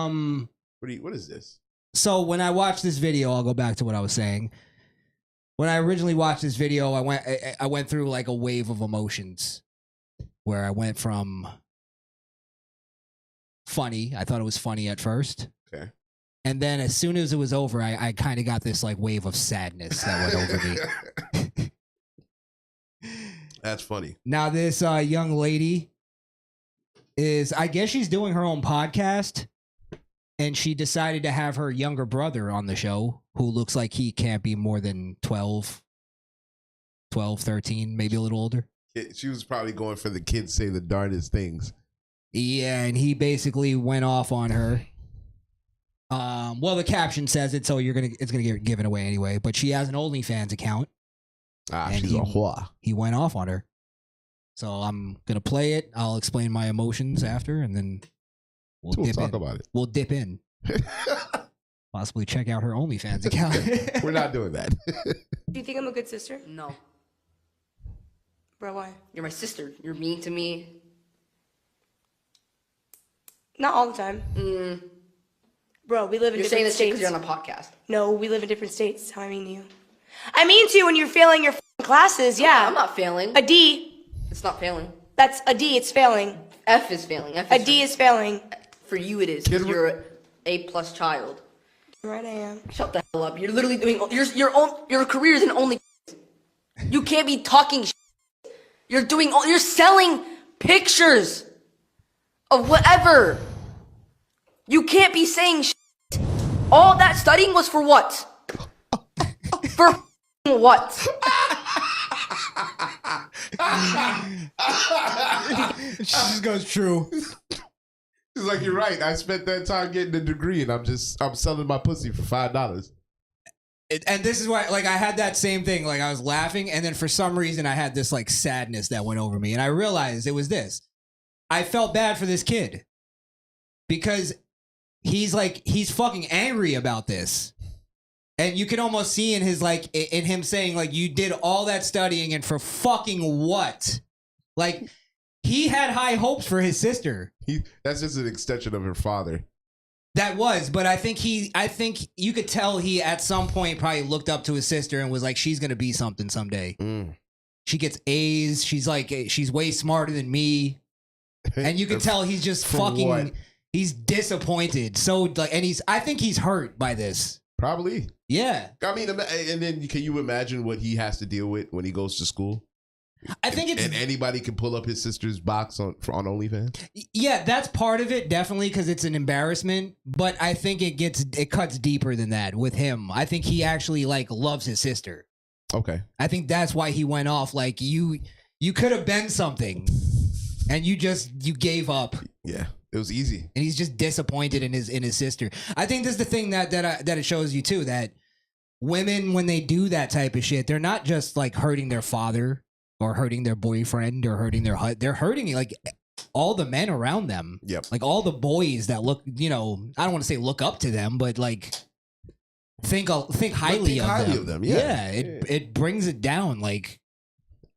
What is this? So when I watched this video, I'll go back to what I was saying. When I originally watched this video, I went through like a wave of emotions where I went from funny. I thought it was funny at first. Okay. And then as soon as it was over, I kind of got this like wave of sadness that went over me. That's funny. Now this young lady is, I guess she's doing her own podcast, and she decided to have her younger brother on the show, who looks like he can't be more than 12, 13, maybe a little older. She was probably going for the kids say the darndest things. Yeah, and he basically went off on her. Well, the caption says it, so it's gonna get given away anyway. But she has an OnlyFans account. She's a whore. He went off on her. So I'm gonna play it. I'll explain my emotions after, and then we'll talk about it. We'll dip in. Possibly check out her OnlyFans account. We're not doing that. Do you think I'm a good sister? No. Bro, why? You're my sister. You're mean to me. Not all the time. Bro, we live in different states. You're saying this shit because you're on a podcast. No, we live in different states. That's how I mean to you. I mean to you when you're failing your classes, yeah. I'm not failing. A D. It's not failing. That's a D, it's failing. F is failing. A D is failing. For you it is. You're an A+ child. Right I am. Shut the hell up. You're literally doing your career is in only. You can't be talking shit. You're selling pictures of whatever. You can't be saying shit. All that studying was for what? For what? She just goes, true. She's like, you're right. I spent that time getting a degree, and I'm selling my pussy for $5. And this is why, like, I had that same thing. Like, I was laughing, and then for some reason, I had this like sadness that went over me, and I realized it was this. I felt bad for this kid because he's fucking angry about this. And you can almost see in his in him saying like, you did all that studying and for fucking what? Like, he had high hopes for his sister. That's just an extension of her father. That was, but I think you could tell he at some point probably looked up to his sister and was like, she's gonna be something someday. She gets A's. She's way smarter than me. And you can tell he's just fucking what? He's disappointed. So like, and I think he's hurt by this. Probably. Yeah. I mean, and then can you imagine what he has to deal with when he goes to school? I think and anybody can pull up his sister's box on OnlyFans. Yeah, that's part of it, definitely, because it's an embarrassment. But I think it cuts deeper than that with him. I think he actually like loves his sister. Okay. I think that's why he went off. Like you could have been something, and you gave up. Yeah, it was easy. And he's just disappointed in his sister. I think this is the thing that it shows you too, that women, when they do that type of shit, they're not just like hurting their father or hurting their boyfriend or hurting their they're hurting like all the men around them. Yep. Like all the boys that look, I don't want to say look up to them, but like think highly of them. Yeah. It brings it down. Like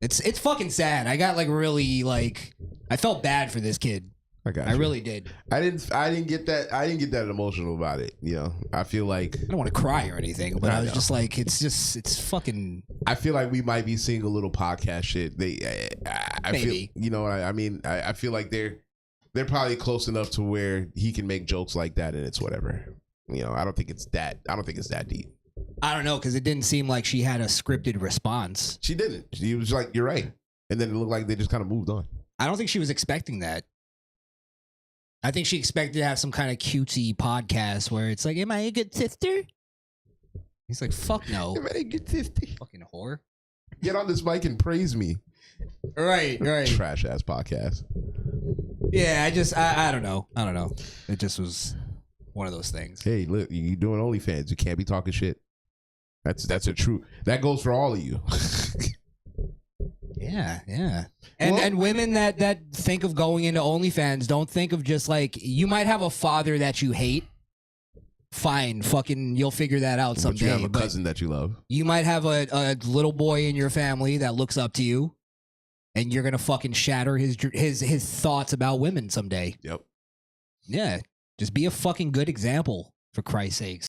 it's fucking sad. I got like really like, I felt bad for this kid. I really did. I didn't get that emotional about it. I feel like I don't want to cry or anything, but I was just like, it's fucking. I feel like we might be seeing a little podcast shit. I Maybe. Feel, I mean, I feel like they're probably close enough to where he can make jokes like that, and it's whatever. I don't think it's that deep. I don't know, because it didn't seem like she had a scripted response. She didn't. She was like, "You're right," and then it looked like they just kind of moved on. I don't think she was expecting that. I think she expected to have some kind of cutesy podcast where it's like, am I a good sister? He's like, fuck no. Am I a good sister? Fucking whore. Get on this mic and praise me. Right. Trash ass podcast. Yeah, I don't know. It just was one of those things. Hey, look, you doing OnlyFans. You can't be talking shit. That's a true. That goes for all of you. Yeah. And women that think of going into OnlyFans don't think of just like, you might have a father that you hate. Fine, fucking, you'll figure that out someday. But you have a cousin that you love. You might have a little boy in your family that looks up to you, and you're gonna fucking shatter his thoughts about women someday. Yep. Yeah. Just be a fucking good example, for Christ's sakes.